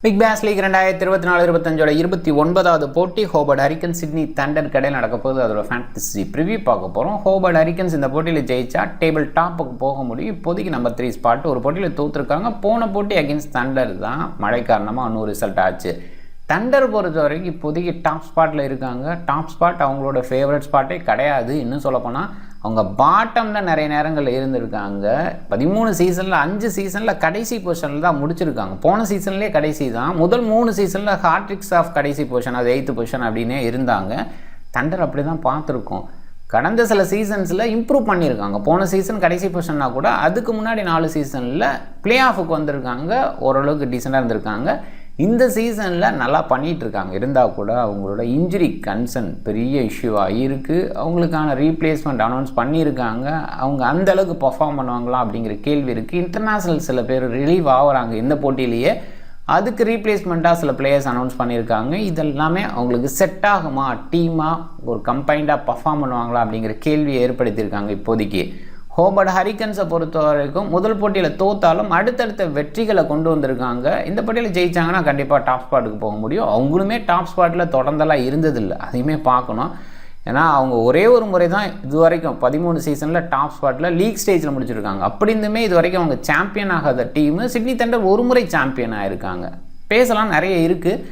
Big base league 2024-25 29வது போட்டி Hobart ஹரிக்கன்ஸ் Sydney Thunder கடையில் நடக்க போகுது. அதோட ஃபேண்டசி ப்ரிவியூ பார்க்க போகிறோம். ஹோபர்ட் ஹரிக்கன்ஸ் இந்த போட்டியில் ஜெயிச்சா டேபிள் டாப்புக்கு போக முடியும். இப்போதைக்கு நம்பர் 3 ஸ்பாட். ஒரு போட்டியில் தோற்றுருக்காங்க. போன போட்டி அகேன்ஸ்ட் தண்டர் தான் மழை காரணமாக இன்னும் ரிசல்ட் ஆச்சு. தண்டர் பொறுத்த வரைக்கும் இப்போதைக்கு டாப் ஸ்பாட்டில் இருக்காங்க. டாப் ஸ்பாட் அவங்களோட ஃபேவரட் ஸ்பாட்டே கிடையாது. இன்னும் சொல்லப்போனால் அவங்க பாட்டமில் நிறைய நேரங்களில் இருந்திருக்காங்க. 13 சீசனில் 5 சீசனில் கடைசி பொசிஷனில் தான் முடிச்சிருக்காங்க. போன சீசன்லேயே கடைசி தான். முதல் 3 சீசனில் ஹார்ட்ரிக்ஸ் ஆஃப் கடைசி பொசிஷன், அது 8th பொசிஷன் அப்படின்னே இருந்தாங்க. தண்டர் அப்படி தான் பார்த்துருக்கோம். கடந்த சில சீசன்ஸில் இம்ப்ரூவ் பண்ணியிருக்காங்க. போன சீசன் கடைசி பொசிஷன்னா கூட அதுக்கு முன்னாடி 4 சீசனில் ப்ளே ஆஃபுக்கு வந்திருக்காங்க. ஓரளவுக்கு டீசெண்டாக இருந்திருக்காங்க. இந்த சீசனில் நல்லா பண்ணிகிட்ருக்காங்க. இருந்தால் கூட அவங்களோட இன்ஜுரி கன்சர்ன் பெரிய இஷ்யூவாக இருக்குது. அவங்களுக்கான ரீப்ளேஸ்மெண்ட் அனௌன்ஸ் பண்ணியிருக்காங்க. அவங்க அந்தளவுக்கு பர்ஃபார்ம் பண்ணுவாங்களா அப்படிங்கிற கேள்வி இருக்குது. இன்டர்நேஷ்னல் சில பேர் ரிலீவ் ஆகுறாங்க இந்த போட்டியிலேயே. அதுக்கு ரீப்ளேஸ்மெண்ட்டாக சில பிளேயர்ஸ் அனௌன்ஸ் பண்ணியிருக்காங்க. இதெல்லாமே அவங்களுக்கு செட் ஆகுமா, டீமாக ஒரு கம்பைண்டாக பர்ஃபார்ம் பண்ணுவாங்களா அப்படிங்கிற கேள்வியை ஏற்படுத்தியிருக்காங்க. இப்போதைக்கு ஹோபர்ட் ஹரிக்கன்ஸை பொறுத்த வரைக்கும் முதல் போட்டியில் தோத்தாலும் அடுத்தடுத்த வெற்றிகளை கொண்டு வந்திருக்காங்க. இந்த போட்டியில் ஜெயிச்சாங்கன்னா கண்டிப்பாக டாப் ஸ்பாட்டுக்கு போக முடியும். அவங்களுமே டாப் ஸ்பாட்டில் தொடர்ந்தெல்லாம் இருந்ததில்லை, அதையுமே பார்க்கணும். ஏன்னா அவங்க ஒரே ஒரு முறை தான் இது வரைக்கும் 13 சீசனில் டாப் ஸ்பாட்டில் லீக் ஸ்டேஜில் முடிச்சிருக்காங்க. அப்படி இருந்துமே இது வரைக்கும் அவங்க சாம்பியன் ஆகாத டீமு சிட்னி தண்டர் ஒரு முறை சாம்பியன் ஆகிருக்காங்க. பேசலாம் நிறைய இருக்குது.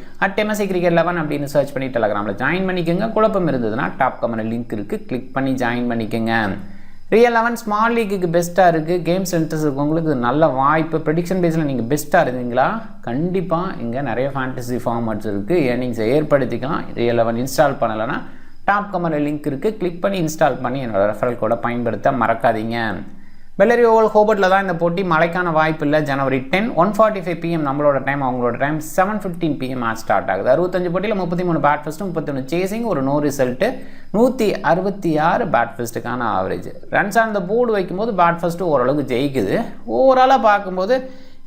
@MSC Cricket 11 அப்படின்னு சர்ச் பண்ணி டெலகிராமில் ஜாயின் பண்ணிக்கோங்க. குழப்பம் இருந்ததுன்னா டாப் கமெண்ட் லிங்க் இருக்குது, கிளிக் பண்ணி ஜாயின் பண்ணிக்கோங்க. ரியல் 11 ஸ்மால் லீக்குக்கு பெஸ்ட்டாக இருக்குது. கேம் சென்டர்ஸ் இருக்கவங்களுக்கு நல்ல வாய்ப்பு. ப்ரெடிக்ஷன் பேஸில் நீங்கள் பெஸ்ட்டாக இருந்தீங்களா, கண்டிப்பாக இங்கே நிறைய ஃபேண்டசி ஃபார்மட்ஸ் இருக்குது. ஏர்னிங்ஸை ஏற்படுத்திக்கலாம். ரியல் 11 இன்ஸ்டால் பண்ணலைன்னா டாப் கமெண்ட் லிங்க் இருக்குது, கிளிக் பண்ணி இன்ஸ்டால் பண்ணி என்னோட ரெஃபரல் கோடை பயன்படுத்த மறக்காதீங்க. பெல்லரி ஓவல் ஹோபர்ட்டில் தான் இந்த போட்டி. மழைக்கான வாய்ப்பு இல்லை. ஜனவரி 10 1:45 PM நம்மளோட டைம், அவங்களோட டைம் 7:15 PM மேட்ச் ஸ்டார்ட் ஆகுது. 65 போட்டியில் 33 பேட் ஃபஸ்ட்டு, 31 சேசிங், ஒரு நோ ரிசல்ட்டு, 166 பேட் ஃபஸ்ட்டுக்கான average. Runs on the board வைக்கும்போது பேட் ஃபஸ்ட்டு ஓரளவுக்கு ஜெயிக்குது. ஓவராலாக பார்க்கும்போது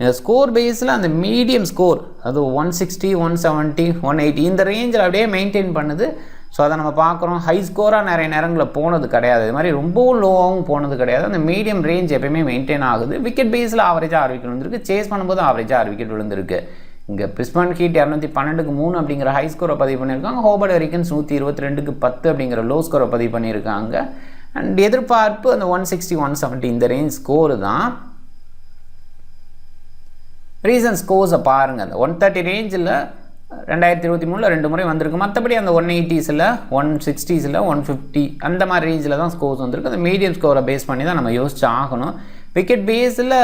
இந்த ஸ்கோர் பேஸில் அந்த மீடியம் ஸ்கோர், அது 160 170 180 இந்த ரேஞ்சில் அப்படியே மெயின்டைன் பண்ணுது. ஸோ அதை நம்ம பார்க்குறோம். ஹை ஸ்கோராக நிறைய நேரங்களில் போனது கிடையாது. இது மாதிரி ரொம்பவும் லோவாகவும் போனது கிடையாது. அந்த மீடியம் ரேஞ்ச் எப்பயுமே மெயின்டைன் ஆகுது. விக்கெட் பேஸில் ஆவரேஜாக 6 விக்கெட் விழுந்திருக்கு. சேஸ் பண்ணும்போது ஆவரேஜாக 6 விக்கெட் விழுந்திருக்கு. இங்கே பிரிஸ்பன் ஹீட் 212க்கு 3 அப்படிங்கிற ஹை ஸ்கோரை பதிவு பண்ணியிருக்காங்க. ஹோபர்ட் ஹரிக்கன்ஸ் 122க்கு 10 அப்படிங்கிற லோ ஸ்கோரை பதிவு பண்ணியிருக்காங்க. அண்ட் எதிர்பார்ப்பு அந்த 160 170 இந்த ரேஞ்ச் ஸ்கோரு தான். ரீசன் ஸ்கோர்ஸை பாருங்கள். அந்த 130 ரேஞ்சில் 2023 2 முறை வந்திருக்கு. மற்றபடி அந்த 180ஸில் 160ஸில் 150 அந்த மாதிரி ரேஞ்சில் தான் ஸ்கோர்ஸ் வந்திருக்கு. அந்த மீடியம் ஸ்கோரை பேஸ் பண்ணி தான் நம்ம யோசிச்சு ஆகணும். விக்கெட் பேஸில்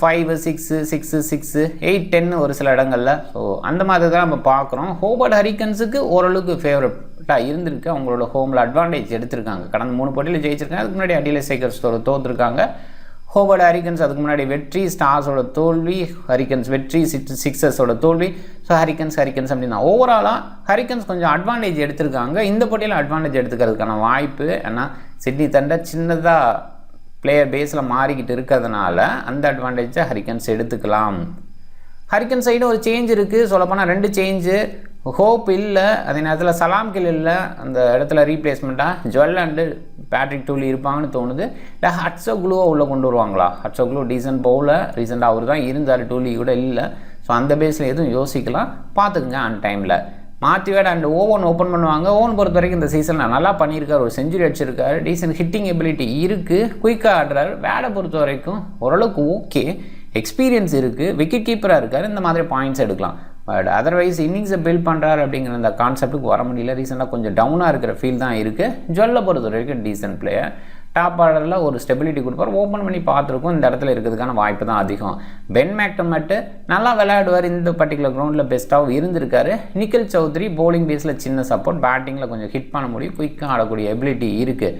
5 6 6 6 8 10 ஒரு சில இடங்களில். ஸோ அந்த மாதிரி தான் நம்ம பார்க்குறோம். ஹோபர்ட் ஹரிக்கன்ஸுக்கு ஓரளவுக்கு ஃபேவரட்டாக இருந்திருக்கு. அவங்களோட ஹோமில் அட்வான்டேஜ் எடுத்திருக்காங்க. கடந்த 3 போட்டியில் ஜெயிச்சிருக்காங்க. அதுக்கு முன்னாடி அடியில் சேகர்ஸ் தோற்றுருக்காங்க. ஹோபர்ட் ஹரிக்கன்ஸ் அதுக்கு முன்னாடி வெற்றி, ஸ்டார்ஸோட தோல்வி, ஹரிக்கன்ஸ் வெற்றி, சிக்ஸர்ஸோட தோல்வி. ஸோ ஹரிக்கன்ஸ் அப்படின்னா ஓவராலாக ஹரிக்கன்ஸ் கொஞ்சம் அட்வான்டேஜ் எடுத்திருக்காங்க. இந்த போட்டியில் அட்வான்டேஜ் எடுத்துக்கிறதுக்கான வாய்ப்பு. ஏன்னா சிட்னி தண்டர் சின்னதாக பிளேயர் பேஸில் மாறிக்கிட்டு இருக்கிறதுனால அந்த அட்வான்டேஜை ஹரிக்கன்ஸ் எடுத்துக்கலாம். ஹரிக்கன் சைடு ஒரு சேஞ்ச் இருக்குது. சொல்லப்போனால் 2 சேஞ்சு. ஹோப் இல்லை, அதே நேரத்தில் சலாம் கில் இல்லை. அந்த இடத்துல ரீப்ளேஸ்மெண்ட்டாக ஜுவல் அண்டு பேட்ரிக் டூலி இருப்பாங்கன்னு தோணுது. இல்லை ஹட்சோக்ளூவை உள்ளே கொண்டு வருவாங்களா? ஹட்சோக்ளூ டீசன்ட் பவுலர், ரீசெண்டாக அவர் தான் இருந்தார், டூலி கூட இல்லை. ஸோ அந்த பேஸில் எதுவும் யோசிக்கலாம், பார்த்துக்குங்க. ஆன் டைமில் மார்டிவேட் அண்ட் ஓவன் ஓப்பன் பண்ணுவாங்க. ஓவன் பொறுத்த வரைக்கும் இந்த சீசனில் நல்லா பண்ணியிருக்காரு. ஒரு செஞ்சுரி அடிச்சிருக்காரு. டீசன்ட் ஹிட்டிங் எபிலிட்டி இருக்குது. குயிக்காக ஆடுறாரு. வேடை பொறுத்த வரைக்கும் ஓரளவுக்கு ஓகே, எக்ஸ்பீரியன்ஸ் இருக்குது. விக்கெட் கீப்பராக இருக்கார். இந்த மாதிரி பாயிண்ட்ஸ் எடுக்கலாம். பட் அதர்வைஸ் இன்னிங்ஸை பில்ட் பண்ணுறாரு அப்படிங்கிற அந்த கான்செப்ட்டுக்கு வர முடியல. ரீசெண்டாக கொஞ்சம் டவுனாக இருக்கிற ஃபீல் தான் இருக்குது. ஜுவல்லை பொறுத்த வரைக்கும் டீசன்ட் பிளேயர். டாப் ஆர்டரில் ஒரு ஸ்டெபிலிட்டி கொடுப்பார். ஓப்பன் பண்ணி பார்த்துருக்கோம். இந்த இடத்துல இருக்கிறதுக்கான வாய்ப்பு தான் அதிகம். பென் மேக்டமட்டு நல்லா விளையாடுவார். இந்த பர்டிகுலர் கிரவுண்டில் பெஸ்ட்டாகவும் இருந்திருக்காரு. நிக்கில் சௌத்ரி போலிங் பேஸில் சின்ன சப்போர்ட், பேட்டிங்கில் கொஞ்சம் ஹிட் பண்ண முடியும். குயிக்காக ஆடக்கூடிய எபிலிட்டி இருக்குது.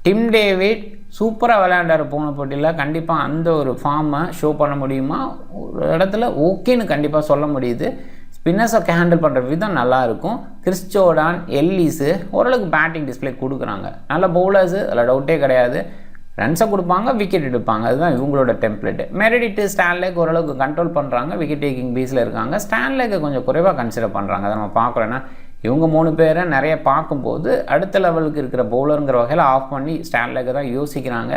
டிம் டேவிட் சூப்பராக விளையாண்டார் போன போட்டியில். கண்டிப்பாக அந்த ஒரு ஃபார்மை ஷோ பண்ண முடியுமா? ஒரு இடத்துல ஓகேன்னு கண்டிப்பாக சொல்ல முடியுது. ஸ்பின்னர்ஸை ஹேண்டில் பண்ணுற விதம் நல்லாயிருக்கும். கிறிஸ் ஜோர்டான், எல்லிஸு ஓரளவுக்கு பேட்டிங் டிஸ்பிளே கொடுக்குறாங்க. நல்ல பவுலர்ஸு, அதில் டவுட்டே கிடையாது. ரன்ஸை கொடுப்பாங்க, விக்கெட் எடுப்பாங்க. அதுதான் இவங்களோட டெம்ப்ளேட். மெரிடிட்டு, ஸ்டான்லேக்கு ஓரளவுக்கு கண்ட்ரோல் பண்ணுறாங்க. விக்கெட் டேக்கிங் பீஸில் இருக்காங்க. ஸ்டான்லேக்கு கொஞ்சம் குறைவாக கன்சிடர் பண்ணுறாங்க. அதை நம்ம பார்க்குறோன்னா இவங்க 3 பேரை நிறைய பார்க்கும்போது அடுத்த லெவலுக்கு இருக்கிற பவுலருங்கிற வகையில் ஆஃப் பண்ணி ஸ்டான்லேக்கு தான் யோசிக்கிறாங்க.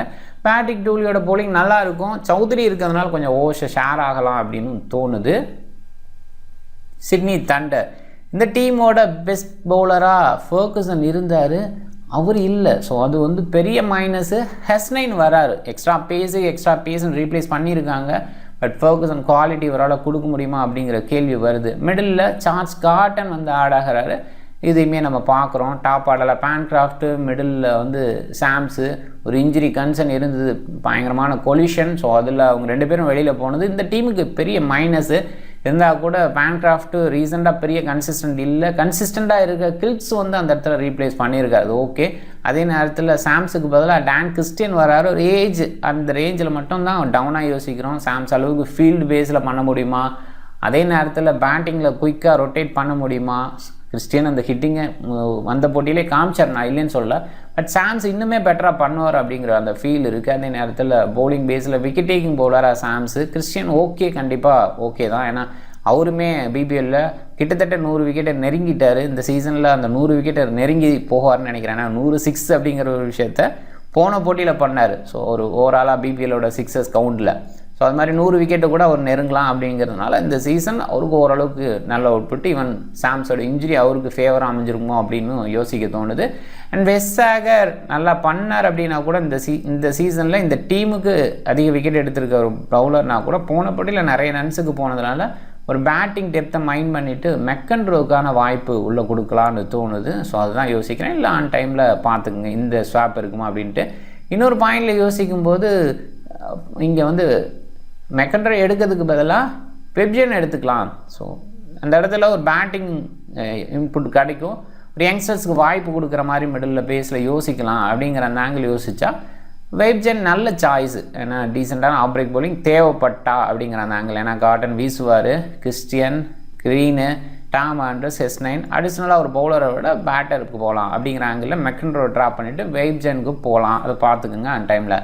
பேட்ரிக் டூலியோட போலிங் நல்லா இருக்கும். சௌத்ரி இருக்கிறதுனால கொஞ்சம் ஓவர்ஸ் ஷேர் ஆகலாம் அப்படின்னு தோணுது. Sydney Thunder. இந்த டீமோட பெஸ்ட் பவுலராக ஃபர்குசன் இருந்தார், அவர் இல்லை. ஸோ அது வந்து பெரிய மைனஸு. ஹெஸ்னைன் வராரு, எக்ஸ்ட்ரா பேஸுன்னு ரீப்ளேஸ் பண்ணியிருக்காங்க. பட் ஃபர்குசன் குவாலிட்டி இவரால் கொடுக்க முடியுமா அப்படிங்கிற கேள்வி வருது. மிடில் சார்ல்ஸ் காட்டன் வந்து ஆடாகிறாரு, இதையுமே நம்ம பார்க்குறோம். டாப் ஆடலை பேன்கிராஃப்ட்டு, மிடில் வந்து சாம்ஸு, ஒரு இன்ஜுரி கன்சர்ன் இருந்தது, பயங்கரமான கொலிஷன். ஸோ அதில் அவங்க 2 பேரும் வெளியில் போனது இந்த டீமுக்கு பெரிய மைனஸு. இருந்தால் கூட பேன்கிராஃப்ட்டு ரீசெண்டாக பெரிய கன்சிஸ்டண்ட்டாக இருக்க கில்ஸ் வந்து அந்த இடத்துல ரீப்ளேஸ் பண்ணியிருக்காரு, அது ஓகே. அதே நேரத்தில் சாம்ஸுக்கு பதிலாக டான் கிறிஸ்டியன் வராரு. ஒரு ஏஜ் அந்த ரேஞ்சில் மட்டும்தான் டவுனாக யோசிக்கிறோம். சாம்ஸ் அளவுக்கு ஃபீல்டு பேஸில் பண்ண முடியுமா, அதே நேரத்தில் பேட்டிங்கில் குயிக்காக ரொட்டேட் பண்ண முடியுமா? கிறிஸ்டியன் அந்த ஹிட்டிங்கை அந்த போட்டியிலே காமிச்சார், நான் இல்லைன்னு சொல்ல. பட் சாம்ஸ் இன்னுமே பெட்டராக பண்ணுவார் அப்படிங்கிற அந்த ஃபீல் இருக்குது. அதே நேரத்தில் பவுலிங் பேஸில் விக்கெட் டேக்கிங் பவுலராக சாம்ஸு. கிறிஸ்டியன் ஓகே, கண்டிப்பாக ஓகே தான். ஏன்னா அவருமே பிபிஎல்லில் கிட்டத்தட்ட 100 விக்கெட்டை நெருங்கிட்டார். இந்த சீசனில் அந்த 100 விக்கெட்டை நெருங்கி போவார்னு நினைக்கிறேன். ஏன்னா 106 அப்படிங்கிற ஒரு விஷயத்த போன போட்டியில் பண்ணார். ஸோ ஒரு ஓவராலாக பிபிஎல்லோட 6 கவுண்டில். ஸோ அது மாதிரி 100 விக்கெட்டு கூட அவர் நெருங்கலாம் அப்படிங்கிறதுனால இந்த சீசன் அவருக்கு ஓரளவுக்கு நல்ல அவுட்புட். ஈவன் சாம்ஸோட இன்ஜுரி அவருக்கு ஃபேவராக அமைஞ்சிருக்குமோ அப்படின்னு யோசிக்க தோணுது. அண்ட் வெஸ்ஸாகர் நல்லா பண்ணார் அப்படின்னா கூட இந்த சீசனில் இந்த டீமுக்கு அதிக விக்கெட் எடுத்திருக்க ஒரு பவுலர்னா கூட போன போட்டியில் நிறைய ரன்ஸுக்கு போனதுனால ஒரு பேட்டிங் டெப்த்தை மைண்ட் பண்ணிவிட்டு மெக்கன்ரோவுக்கான வாய்ப்பு உள்ளே கொடுக்கலான்னு தோணுது. ஸோ அதுதான் யோசிக்கிறேன். இல்லை ஆன் டைமில் பார்த்துக்குங்க இந்த ஸ்வாப் இருக்குமா அப்படின்ட்டு. இன்னொரு பாயிண்டில் யோசிக்கும்போது இங்கே வந்து மெக்கன்ரோ எடுக்கிறதுக்கு பதிலாக வெப்ஜன் எடுத்துக்கலாம். ஸோ அந்த இடத்துல ஒரு பேட்டிங் இன்புட் கிடைக்கும், ஒரு யங்ஸ்டர்ஸ்க்கு வாய்ப்பு கொடுக்குற மாதிரி மிடில் பேஸில் யோசிக்கலாம் அப்படிங்கிற அந்த ஆங்கிள் யோசித்தா வெப்ஜன் நல்ல சாய்ஸு. ஏன்னா டீசெண்டான ஆஃப் பிரேக் பவுலிங் தேவைப்பட்டா அப்படிங்கிற அந்த ஆங்கிள். ஏன்னா காட்டன் வீசுவார், Christian, Green, Tom Andrews, Hasnain, அடிஷ்னலாக ஒரு பவுலரை விட பேட்டருக்கு போகலாம் அப்படிங்கிற ஆங்கிளில் மெக்கன்ரோ ட்ராப் பண்ணிவிட்டு வெப்ஜனுக்கு போகலாம். அதை பார்த்துக்குங்க அந்த டைமில்.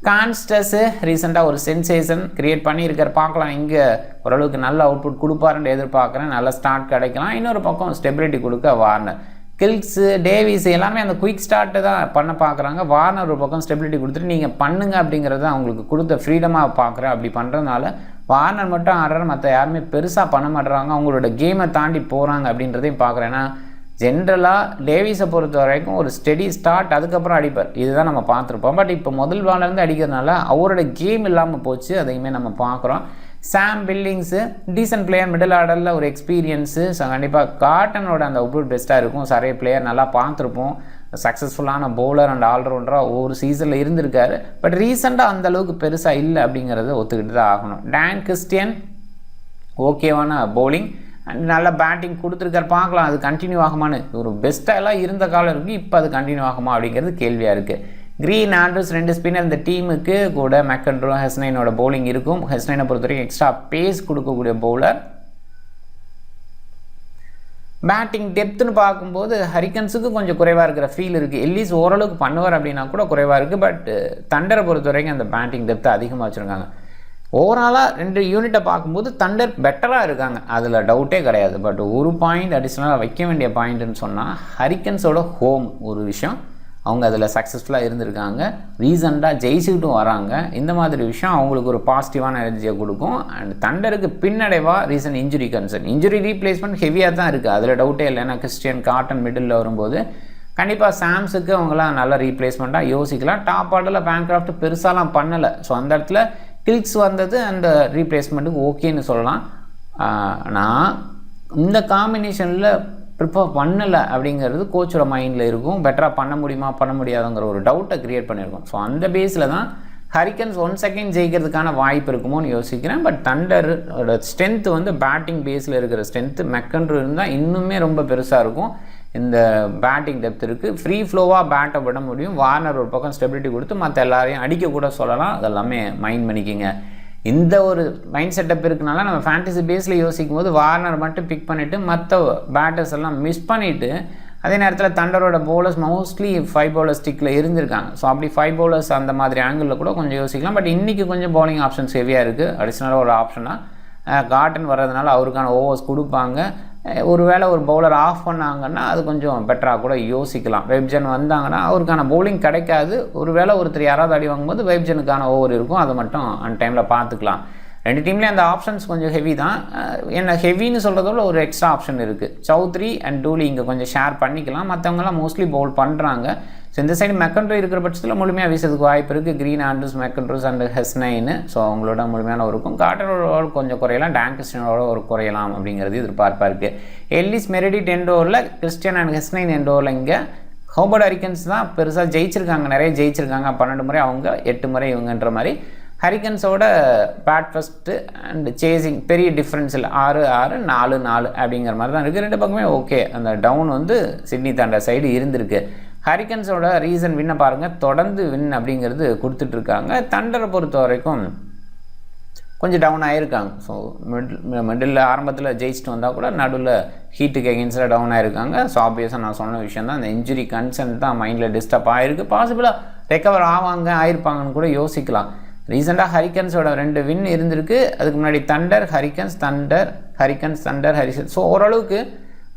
கான்ஸ்டஸு ரீசெண்டாக ஒரு சென்சேஷன் க்ரியேட் பண்ணியிருக்கார், பார்க்கலாம். இங்கே ஓரளவுக்கு நல்ல அவுட்புட் கொடுப்பாருன்னு எதிர்பார்க்குறேன். நல்ல ஸ்டார்ட் கிடைக்கலாம். இன்னொரு பக்கம் ஸ்டெபிலிட்டி கொடுக்க வார்னர். கில்ஸு, டேவிஸ் எல்லாமே அந்த குயிக் ஸ்டார்ட்டு தான் பண்ண பார்க்குறாங்க. வார்னர் ஒரு பக்கம் ஸ்டெபிலிட்டி கொடுத்துட்டு நீங்கள் பண்ணுங்க அப்படிங்கிறது அவங்களுக்கு கொடுத்த ஃப்ரீடமாக பார்க்குறேன். அப்படி பண்ணுறதுனால வார்னர் மட்டும் ஆடுற, மற்ற யாருமே பெருசாக பண்ண மாட்டுறாங்க, அவங்களோட கேமை தாண்டி போகிறாங்க அப்படின்றதையும் பார்க்குறேன். ஏன்னா ஜென்ரலாக டேவிஸை பொறுத்த வரைக்கும் ஒரு ஸ்டெடி ஸ்டார்ட், அதுக்கப்புறம் அடிப்பார், இதுதான் நம்ம பார்த்துருப்போம். பட் இப்போ முதல் பாலேருந்து அடிக்கிறதுனால அவரோட கேம் இல்லாமல் போச்சு, அதையுமே நம்ம பார்க்குறோம். சாம் பில்லிங்ஸு டீசன்ட் பிளேயர், மிடில் ஆர்டரில் ஒரு எக்ஸ்பீரியன்ஸு. ஸோ கண்டிப்பாக காட்டனோட அந்த அவுட்புட் பெஸ்ட்டாக இருக்கும். நிறைய பிளேயர் நல்லா பார்த்துருப்போம், சக்ஸஸ்ஃபுல்லான பவுலர் அண்ட் ஆல்ரவுண்டராக ஒவ்வொரு சீசனில் இருந்திருக்காரு. பட் ரீசெண்டாக அந்தளவுக்கு பெருசாக இல்லை அப்படிங்கிறத ஒத்துக்கிட்டு தான் ஆகணும். டான் கிறிஸ்டியன் ஓகேவான பவுலிங் அண்ட் நல்ல பேட்டிங் கொடுத்துருக்காரு, பார்க்கலாம் அது கண்டினியூ ஆகுமான்னு. ஒரு பெஸ்ட்டாக எல்லாம் இருந்த காலம் இருக்குது, இப்போ அது கண்டினியூ ஆகுமா அப்படிங்கிறது கேள்வியாக இருக்குது. க்ரீன், ஆண்ட்ரூஸ் 2 ஸ்பின்னர் இந்த டீமுக்கு கூட மெக்கன்ரோ, ஹெஸ்னைனோட பவுலிங் இருக்கும். ஹெஸ்னைனை பொறுத்த வரைக்கும் எக்ஸ்ட்ரா பேஸ் கொடுக்கக்கூடிய பவுலர். பேட்டிங் டெப்த்துன்னு பார்க்கும்போது ஹரிக்கன்ஸுக்கு கொஞ்சம் குறைவாக இருக்கிற ஃபீல் இருக்குது. எல்லிஸ் ஓரளவுக்கு பண்ணுவார் அப்படின்னா கூட குறைவாக இருக்குது. பட் தண்டரை பொறுத்த வரைக்கும் அந்த பேட்டிங் டெப்த்தை அதிகமாக வச்சுருக்காங்க. ஓவராலாக 2 யூனிட்டை பார்க்கும்போது தண்டர் பெட்டராக இருக்காங்க, அதில் டவுட்டே கிடையாது. பட் ஒரு பாயிண்ட் அடிஷ்னலாக வைக்க வேண்டிய பாயிண்ட்டுன்னு சொன்னால் ஹரிக்கன்ஸோட ஹோம் ஒரு விஷயம், அவங்க அதில் சக்ஸஸ்ஃபுல்லாக இருந்திருக்காங்க, ரீசெண்டாக ஜெயிச்சுக்கிட்டும் வராங்க. இந்த மாதிரி விஷயம் அவங்களுக்கு ஒரு பாசிட்டிவான எனர்ஜியை கொடுக்கும். அண்ட் தண்டருக்கு பின்னடைவாக recent injury concern, injury replacement ஹெவியாக தான் இருக்குது, அதில் டவுட்டே இல்லை. ஏன்னா கிறிஸ்டியன், காட்டன் மிடில் வரும்போது கண்டிப்பாக சாம்ஸுக்கு அவங்களாம் நல்ல ரீப்ளேஸ்மெண்ட்டாக யோசிக்கலாம். டாப் ஆர்டரில் பேன்கிராஃப்ட் பெருசாலாம் பண்ணலை. ஸோ அந்த இடத்துல கில்ஸ் வந்தது அந்த ரீப்ளேஸ்மெண்ட்டுக்கு ஓகேன்னு சொல்லலாம். நான் இந்த காம்பினேஷனில் ப்ரிப்பேர் பண்ணலை அப்படிங்கிறது கோச்சோட மைண்டில் இருக்கும். பெட்டராக பண்ண முடியுமா பண்ண முடியாதுங்கிற ஒரு டவுட்டை க்ரியேட் பண்ணியிருக்கோம். ஸோ அந்த பேஸில் தான் ஹரிக்கன்ஸ் 1 செகண்ட் ஜெயிக்கிறதுக்கான வாய்ப்பு இருக்குமோன்னு யோசிக்கிறேன். பட் தண்டரோட ஸ்ட்ரென்த்து வந்து பேட்டிங் பேஸில் இருக்கிற ஸ்ட்ரென்த்து மெக்கன்ரோ இருந்தால் இன்னுமே ரொம்ப பெருசாக இருக்கும். இந்த பேட்டிங் டெப்த் இருக்குது, ஃப்ரீ ஃப்ளோவாக பேட்டை விட முடியும். வார்னர் ஒரு பக்கம் ஸ்டெபிலிட்டி கொடுத்து மற்ற எல்லாரையும் அடிக்கக்கூட சொல்லலாம். அதெல்லாமே மைண்ட் பண்ணிக்கிங்க. இந்த ஒரு மைண்ட் செட்டப் இருக்குனால நம்ம ஃபேண்டசி பேஸில் யோசிக்கும் போது வார்னர் மட்டும் பிக் பண்ணிவிட்டு மற்ற பேட்டர்ஸ் எல்லாம் மிஸ் பண்ணிவிட்டு, அதே நேரத்தில் தண்டரோட பவுலர்ஸ் மோஸ்ட்லி 5 பவுலர் ஸ்டிக்கில் இருந்திருக்காங்க. ஸோ அப்படி 5 பவுலர்ஸ் அந்த மாதிரி ஆங்கிளில் கூட கொஞ்சம் யோசிக்கலாம். பட் இன்றைக்கி கொஞ்சம் பவுலிங் ஆப்ஷன்ஸ் ஹெவியாக இருக்குது. அடிஷ்னலாக ஒரு ஆப்ஷனாக காட்டன் வர்றதுனால அவருக்கான ஓவர்ஸ் கொடுப்பாங்க. ஒருவேளை ஒரு பவுலர் ஆஃப் பண்ணாங்கன்னா அது கொஞ்சம் பெட்டராக கூட யோசிக்கலாம். வெப்ஜன் வந்தாங்கன்னா அவருக்கான பவுலிங் கிடைக்காது. ஒருவேளை ஒருத்தர் யாராவது அடி வாங்கும்போது வெப்ஜனுக்கான ஓவர் இருக்கும், அதை மட்டும் அந்த டைமில் பார்த்துக்கலாம். 2 டீம்லேயும் அந்த ஆப்ஷன்ஸ் கொஞ்சம் ஹெவி தான். என்ன ஹெவின்னு சொல்கிறதோட ஒரு எக்ஸ்ட்ரா ஆப்ஷன் இருக்குது. சௌத்ரி அண்ட் டூலி இங்கே கொஞ்சம் ஷேர் பண்ணிக்கலாம். மற்றவங்கலாம் மோஸ்ட்லி பவுல் பண்ணுறாங்க. ஸோ இந்த சைடு மெக்கன்ட்ரி இருக்கிற பட்சத்தில் முழுமையாக வீசுறதுக்கு வாய்ப்பு இருக்குது. Green Andrews, McAndrews and Hasnain. So அவங்களோட முழுமையான இருக்கும். கார்டரோட கொஞ்சம் குறையலாம், டாங்கிஸ்டனோட ஒரு குறையலாம் அப்படிங்கிறது எதிர்பார்ப்பாக இருக்குது. எல்லிஸ் மெரிடிட் எண்ட் ஓவரில், கிறிஸ்டியன் அண்ட் ஹெஸ்னைன் எண்ட் ஓவரில் இங்கே ஹோபர்ட் ஹரிக்கன்ஸ் தான் பெருசாக ஜெயிச்சிருக்காங்க, நிறைய ஜெயிச்சிருக்காங்க. 12 முறை அவங்க, 8 முறை இவங்கன்ற மாதிரி. ஹரிக்கன்ஸோட பேட் ஃபஸ்ட்டு அண்ட் சேசிங் பெரிய டிஃப்ரென்ஸ் இல்லை, 6-6, 4-4 அப்படிங்கிற மாதிரி தான் இருக்குது. 2 பக்கமே ஓகே. அந்த டவுன் வந்து சிட்னி தண்டர் சைடு இருந்திருக்கு. ஹரிக்கன்ஸோட ரீசன் வின்னை பாருங்கள், தொடர்ந்து வின் அப்படிங்கிறது கொடுத்துட்ருக்காங்க. தண்டரை பொறுத்த வரைக்கும் கொஞ்சம் டவுன் ஆகிருக்காங்க. ஸோ மிடில் ஆரம்பத்தில் ஜெயிச்சுட்டு வந்தால் கூட நடுவில் ஹீட்டுக்கு எகென்ஸ்டாக டவுன் ஆகிருக்காங்க. ஸோ ஆப்வியஸாக நான் சொன்ன விஷயம் தான், அந்த இன்ஜுரி கன்சர்ன் தான் மைண்டில் டிஸ்டர்ப் ஆகிருக்கு. பாசிபிளாக ரெக்கவர் ஆயிருப்பாங்கன்னு கூட யோசிக்கலாம். ரீசெண்டாக ஹரிக்கன்ஸோட 2 வின் இருந்திருக்கு. அதுக்கு முன்னாடி தண்டர், ஹரிக்கன்ஸ், ஹரிக்கன்ஸ். ஸோ ஓரளவுக்கு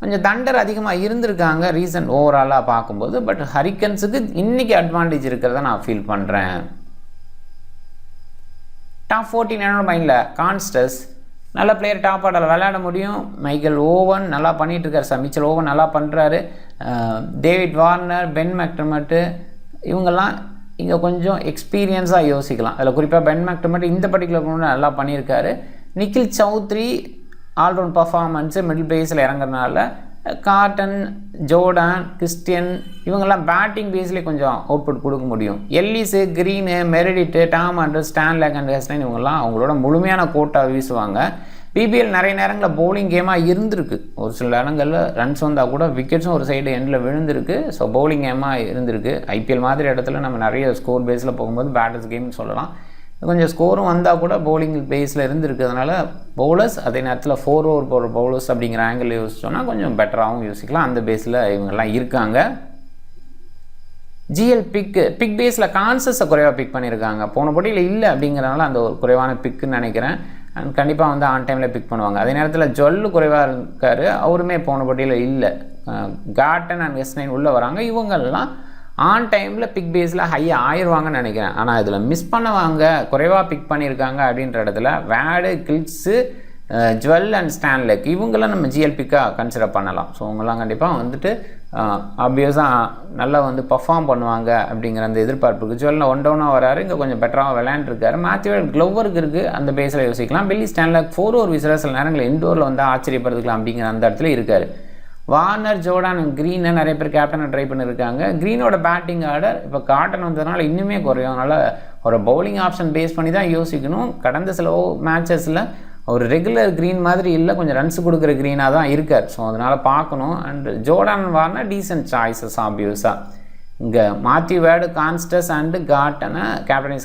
கொஞ்சம் தண்டர் அதிகமாக இருந்திருக்காங்க ரீசன்ட் ஓவராலாக பார்க்கும்போது. பட் ஹரிக்கன்ஸுக்கு இன்றைக்கி அட்வான்டேஜ் இருக்கிறத நான் ஃபீல் பண்ணுறேன். டாப் 14 என்னோட மைண்டில் கான்ஸ்டஸ் நல்ல பிளேயர், டாப் ஆர்டரில் விளையாட முடியும். மைக்கேல் ஓவன் நல்லா பண்ணிகிட்ருக்காரு, மிச்சல் ஓவன் நல்லா பண்ணுறாரு. டேவிட் வார்னர், பென் மெக்டர்மட்டு இவங்கெல்லாம் இங்கே கொஞ்சம் எக்ஸ்பீரியன்ஸாக யோசிக்கலாம். அதில் குறிப்பாக பென் மெக்டர்மட் இந்த பர்டிகுலர் நல்லா பண்ணியிருக்காரு. Nikhil Chaudhary all round performance middle பேஸில் இறங்குறதுனால, கார்டன், ஜோர்டான், கிறிஸ்டியன் இவங்கெல்லாம் பேட்டிங் பேஸ்லேயே கொஞ்சம் அவுட்புட் கொடுக்க முடியும். Ellis, Green, Meredith, Tom Andrews, Stanlake and Hasnain இவங்கெல்லாம் அவங்களோட முழுமையான கோட்டா வீசுவாங்க. பிபிஎல் நிறைய நேரங்களில் பவுலிங் கேமாக இருந்திருக்கு. ஒரு சில இடங்களில் ரன்ஸ் வந்தால் கூட விக்கெட்ஸும் ஒரு சைடு எண்டில் விழுந்திருக்கு. ஸோ பவுலிங் கேமாக இருந்திருக்கு. ஐபிஎல் மாதிரி இடத்துல நம்ம நிறைய ஸ்கோர் பேஸில் போகும்போது பேட்டர்ஸ் கேம்னு சொல்லலாம். கொஞ்சம் ஸ்கோரும் வந்தால் கூட பவுலிங் பேஸில் இருந்திருக்கு. அதனால் பவுலர்ஸ் அதே நேரத்தில் 4 ஓவர் போடுற பவுலர்ஸ் அப்படிங்கிற ஆங்கிள் யோசிச்சோன்னா கொஞ்சம் பெட்டராகவும் யோசிக்கலாம். அந்த பேஸில் இவங்கெல்லாம் இருக்காங்க. ஜிஎல் பிக் பேஸில் கான்சஸை குறைவாக பிக் பண்ணியிருக்காங்க. போன போட்டியில் இல்லை அப்படிங்கிறனால அந்த ஒரு குறைவான பிக்குன்னு நினைக்கிறேன். அண்ட் கண்டிப்பாக வந்து ஆன் டைமில் பிக் பண்ணுவாங்க. அதே நேரத்தில் ஜொல்லு குறைவாக இருக்கார், அவருமே போன போட்டியில் இல்லை. கார்டன் அண்ட் ஹெஸ்னைன் உள்ளே வராங்க. இவங்கெல்லாம் ஆன் டைமில் பிக் பேஸில் ஹையாக ஆயிடுவாங்கன்னு நினைக்கிறேன். ஆனால் இதில் மிஸ் பண்ணவாங்க, குறைவாக பிக் பண்ணியிருக்காங்க அப்படின்ற இடத்துல வேடு, கில்ஸு, ஜுவல் அண்ட் ஸ்டான்லேக் இவங்கெல்லாம் நம்ம ஜிஎல் பிக்காக கன்சிடர் பண்ணலாம். ஸோ அவங்கெல்லாம் கண்டிப்பாக வந்துட்டு ஆப்வியஸாக நல்லா வந்து பர்ஃபார்ம் பண்ணுவாங்க அப்படிங்கிற அந்த எதிர்பார்ப்புக்கு. ஜுவலில் 1 டவுனாக வராரு, இங்கே கொஞ்சம் பெட்டராக விளையாண்டுருக்காரு. மேத்யூ க்ளோவருக்கு இருக்குது, அந்த பேஸில் யோசிக்கலாம். பில்லி ஸ்டான்லேக் 4 ஓவர் வீசுகிற சில நேரங்கள் இண்டோரில் வந்து ஆச்சரியப்படுத்துக்கலாம் அப்படிங்கிற அந்த இடத்துல இருக்கார். வார்னர், ஜோர்டான், க்ரீனை நிறைய பேர் கேப்டனை ட்ரை பண்ணியிருக்காங்க. க்ரீனோட பேட்டிங் ஆர்டர் இப்போ கார்டன் வந்ததுனால இன்னுமே குறையும். அதனால் ஒரு பவுலிங் ஆப்ஷன் பேஸ் பண்ணி தான் யோசிக்கணும். கடந்த சில மேட்சஸில் ஒரு ரெகுலர் க்ரீன் மாதிரி இல்லை, கொஞ்சம் ரன்ஸ் கொடுக்குற க்ரீனாக தான் இருக்கார். ஸோ அதனால் பார்க்கணும். And Jordan, Warner decent choices ஆப்வியஸாக. இங்கே மாத்யூ வேர்டு, கான்ஸ்டஸ் அண்டு கார்டனை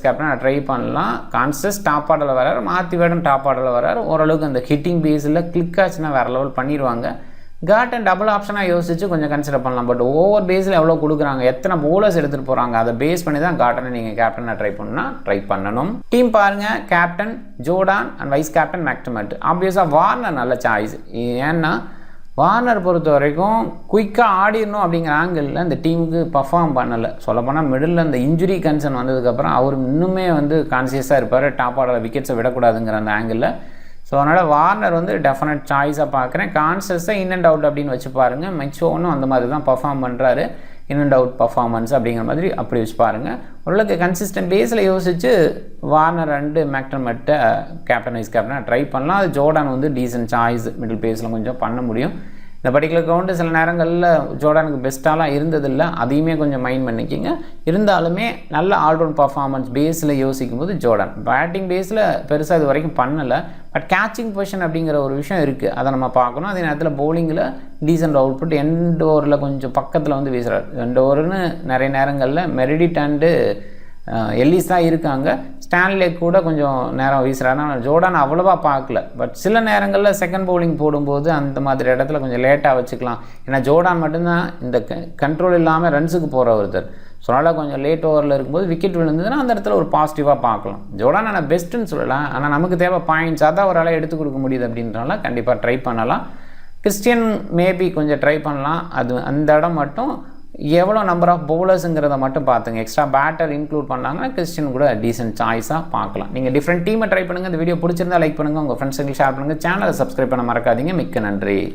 கேப்டனை ட்ரை பண்ணலாம். கான்ஸ்டஸ் டாப் ஆர்டரில் வராரு, மாத்யூ வேர்டும் டாப் ஆர்டரில் வராரு. ஓரளவுக்கு அந்த ஹிட்டிங் பேஸில் கிளிக் ஆச்சுன்னா வேறு லெவல் பண்ணிடுவாங்க. கார்டன் டபுள் ஆப்ஷனாக யோசிச்சு கொஞ்சம் கன்சிடர் பண்ணலாம். பட் ஓவர் பேஸில் எவ்வளோ கொடுக்குறாங்க, எத்தனை பவுலர்ஸ் எடுத்துகிட்டு போகிறாங்க, அதை பேஸ் பண்ணி தான் கார்டனை நீங்கள் கேப்டனை ட்ரை பண்ணணும். டீம் பாருங்கள், captain Jordan and vice captain McDermott. ஆப்வியஸாக வார்னர் நல்ல சாய்ஸ். ஏன்னா வார்னர் பொறுத்த வரைக்கும் குயிக்காக ஆடிடணும் அப்படிங்கிற ஆங்கிளில் இந்த டீமுக்கு பர்ஃபார்ம் பண்ணலை. சொல்லப்போனால் மிடில் அந்த இன்ஜுரி கன்சர்ன் வந்ததுக்கப்புறம் அவர் இன்னுமே வந்து கான்சியஸாக இருப்பார், டாப் ஆர்டரில் விக்கெட்ஸை விடக்கூடாதுங்கிற அந்த ஆங்கிளில். ஸோ அதனால் வார்னர் வந்து டெஃபினட் சாய்ஸாக பார்க்குறேன். கான்சஸை இன் அண்ட் அவுட் அப்படின்னு வச்சு பாருங்கள். மெச்சோனும் அந்த மாதிரி தான் பர்ஃபார்ம் பண்ணுறாரு, இன் அண்ட் அவுட் பர்ஃபார்மன்ஸ் அப்படிங்கிற மாதிரி அப்படி வச்சு பாருங்கள். ஓரளவுக்கு கன்சிஸ்டன்ட் பேஸில் யோசிச்சு வார்னர் அண்டு மெக்டர்மட்டை கேப்டன் வைஸ் கேப்டனாக ட்ரை பண்ணலாம். அது ஜோர்டான் வந்து டீசென்ட் சாய்ஸ் மிடில் பேஸில் கொஞ்சம் பண்ண முடியும். இந்த பர்டிகுலர் கிரவுண்டு சில நேரங்களில் ஜோர்டானுக்கு பெஸ்ட்டாலாம் இருந்ததில்லை, அதையுமே கொஞ்சம் மைண்ட் பண்ணிக்கிங்க. இருந்தாலுமே நல்ல ஆல்ரவுண்ட் பர்ஃபார்மன்ஸ் பேஸில் யோசிக்கும் போது ஜோர்டான் பேட்டிங் பேஸில் பெருசாக இது வரைக்கும் பண்ணலை. பட் கேட்சிங் பொசிஷன் அப்படிங்கிற ஒரு விஷயம் இருக்குது, அதை நம்ம பார்க்கணும். அதே நேரத்தில் பவுலிங்கில் டீசென்ட் அவுட்புட், எண்ட் ஓவரில் கொஞ்சம் பக்கத்தில் வந்து வீசுகிறார். 2 ஓவர்னு நிறைய நேரங்களில் மெரிடிட் அண்டு எல்லிஸ் தான் இருக்காங்க. ஸ்டான்லேக் கூட கொஞ்சம் நேரம் வீசுகிறாரு. ஆனால் ஜோர்டான் அவ்வளோவா பார்க்கல. பட் சில நேரங்களில் செகண்ட் பவுலிங் போடும்போது அந்த மாதிரி இடத்துல கொஞ்சம் லேட்டாக வச்சுக்கலாம். ஏன்னா ஜோர்டான் மட்டும்தான் இந்த கண்ட்ரோல் இல்லாமல் ரன்ஸுக்கு போகிற ஒருத்தர். ஸோ அதனால் கொஞ்சம் லேட் ஓவரில் இருக்கும்போது விக்கெட் விழுந்ததுன்னா அந்த இடத்துல ஒரு பாசிட்டிவாக பார்க்கலாம். ஜோர்டான் ஆனால் பெஸ்ட்டுன்னு சொல்லலாம், ஆனால் நமக்கு தேவை பாயிண்ட்ஸ், அதான் ஒரு ஆளாக எடுத்து கொடுக்க முடியுது அப்படின்றனால கண்டிப்பாக ட்ரை பண்ணலாம். கிறிஸ்டியன் மேபி கொஞ்சம் ட்ரை பண்ணலாம். அது அந்த இடம் மட்டும் எவ்வளோ நம்பர் ஆஃப் பவுலர்ஸுங்கிறத மட்டும் பார்த்துங்க. எக்ஸ்ட்ரா பேட்டர் இன்க்ளூட் பண்ணாங்கன்னா கிறிஸ்டின் கூட டீசென்ட் சாய்ஸாக பார்க்கலாம். நீங்கள் டிஃப்ரெண்ட் டீமை ட்ரை பண்ணுங்கள். இந்த வீடியோ பிடிச்சிருந்தா லைக் பண்ணுங்கள், உங்கள் ஃப்ரெண்ட்ஸுக்கு ஷேர் பண்ணுங்கள், சேனலை சப்ஸ்கிரைப் பண்ண மறக்காதீங்க. மிக்க நன்றி.